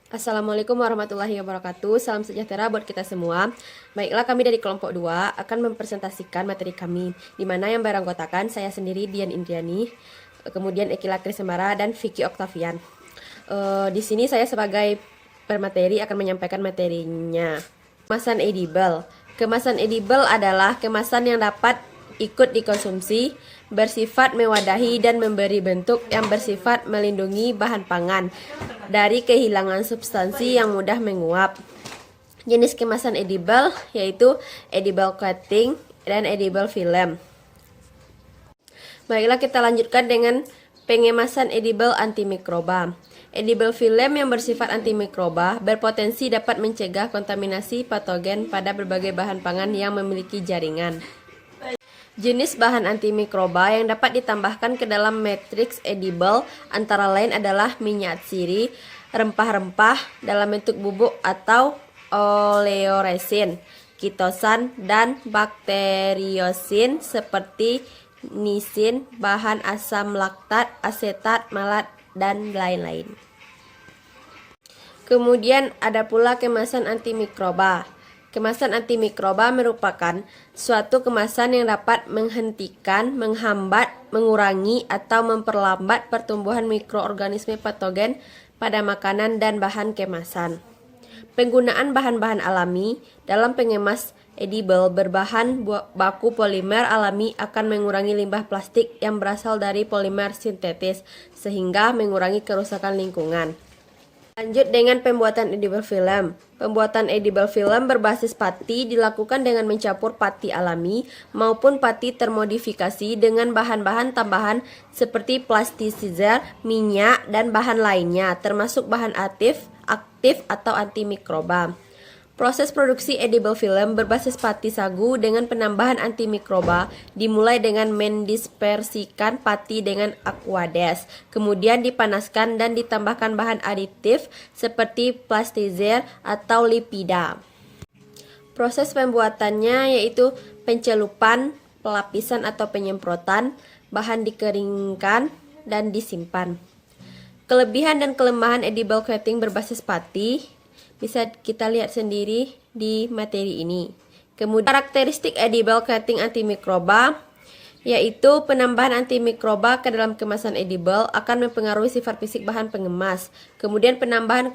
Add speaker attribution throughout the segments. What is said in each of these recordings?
Speaker 1: Assalamualaikum warahmatullahi wabarakatuh. Salam sejahtera buat kita semua. Baiklah, kami dari kelompok 2 akan mempresentasikan materi kami, di mana yang beranggotakan saya sendiri Dian Indriani, kemudian Ekila Krisemara dan Vicky Octavian. Di sini saya sebagai pemateri akan menyampaikan materinya. Kemasan edible. Kemasan edible adalah kemasan yang dapat ikut dikonsumsi, bersifat mewadahi dan memberi bentuk yang bersifat melindungi bahan pangan dari kehilangan substansi yang mudah menguap. Jenis kemasan edible yaitu edible coating dan edible film. Baiklah, kita lanjutkan dengan pengemasan edible antimikroba. Edible film yang bersifat antimikroba berpotensi dapat mencegah kontaminasi patogen pada berbagai bahan pangan yang memiliki jaringan. Jenis bahan antimikroba yang dapat ditambahkan ke dalam matriks edible antara lain adalah minyak atsiri, rempah-rempah dalam bentuk bubuk atau oleoresin, kitosan, dan bakteriosin seperti nisin, bahan asam laktat, asetat, malat, dan lain-lain. Kemudian ada pula kemasan antimikroba. Kemasan antimikroba merupakan suatu kemasan yang dapat menghentikan, menghambat, mengurangi, atau memperlambat pertumbuhan mikroorganisme patogen pada makanan dan bahan kemasan. Penggunaan bahan-bahan alami dalam pengemas edible berbahan baku polimer alami akan mengurangi limbah plastik yang berasal dari polimer sintetis, sehingga mengurangi kerusakan lingkungan. Lanjut dengan pembuatan edible film. Pembuatan edible film berbasis pati dilakukan dengan mencampur pati alami maupun pati termodifikasi dengan bahan-bahan tambahan seperti plasticizer, minyak, dan bahan lainnya, termasuk bahan aktif atau antimikroba. Proses produksi edible film berbasis pati sagu dengan penambahan antimikroba dimulai dengan mendispersikan pati dengan aqueous, kemudian dipanaskan dan ditambahkan bahan aditif seperti plasticizer atau lipida. Proses pembuatannya yaitu pencelupan, pelapisan atau penyemprotan, bahan dikeringkan, dan disimpan. Kelebihan dan kelemahan edible coating berbasis pati bisa kita lihat sendiri di materi ini. Kemudian karakteristik edible coating antimikroba yaitu penambahan antimikroba ke dalam kemasan edible akan mempengaruhi sifat fisik bahan pengemas. Kemudian penambahan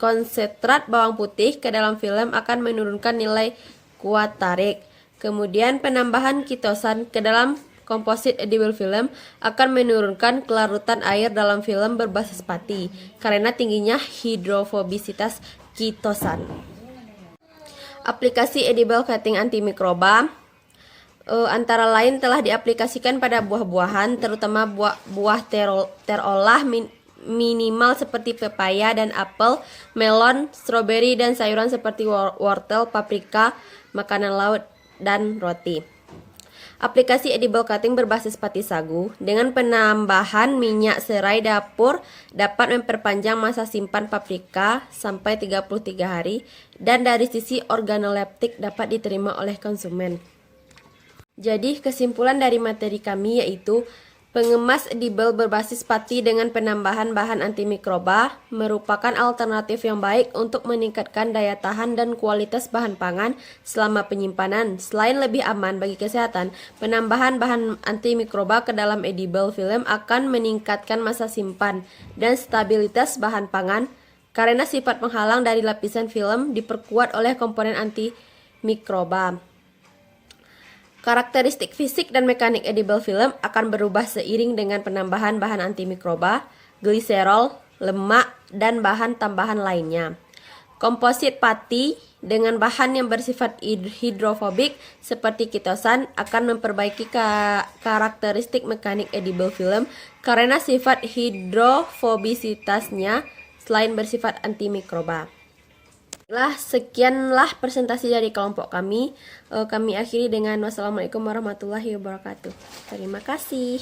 Speaker 1: konsentrat bawang putih ke dalam film akan menurunkan nilai kuat tarik. Kemudian penambahan kitosan ke dalam komposit edible film akan menurunkan kelarutan air dalam film berbasis pati karena tingginya hidrofobisitas kitosan. Aplikasi edible coating antimikroba antara lain telah diaplikasikan pada buah-buahan, terutama buah terolah minimal seperti pepaya dan apel, melon, stroberi, dan sayuran seperti wortel, paprika, makanan laut, dan roti. Aplikasi edible coating berbasis pati sagu dengan penambahan minyak serai dapur dapat memperpanjang masa simpan paprika sampai 33 hari dan dari sisi organoleptik dapat diterima oleh konsumen. Jadi kesimpulan dari materi kami yaitu pengemas edible berbasis pati dengan penambahan bahan antimikroba merupakan alternatif yang baik untuk meningkatkan daya tahan dan kualitas bahan pangan selama penyimpanan. Selain lebih aman bagi kesehatan, penambahan bahan antimikroba ke dalam edible film akan meningkatkan masa simpan dan stabilitas bahan pangan karena sifat penghalang dari lapisan film diperkuat oleh komponen antimikroba. Karakteristik fisik dan mekanik edible film akan berubah seiring dengan penambahan bahan antimikroba, gliserol, lemak, dan bahan tambahan lainnya. Komposit pati dengan bahan yang bersifat hidrofobik seperti kitosan akan memperbaiki karakteristik mekanik edible film karena sifat hidrofobisitasnya selain bersifat antimikroba. Sekianlah presentasi dari kelompok kami. Kami akhiri dengan wassalamualaikum warahmatullahi wabarakatuh. Terima kasih.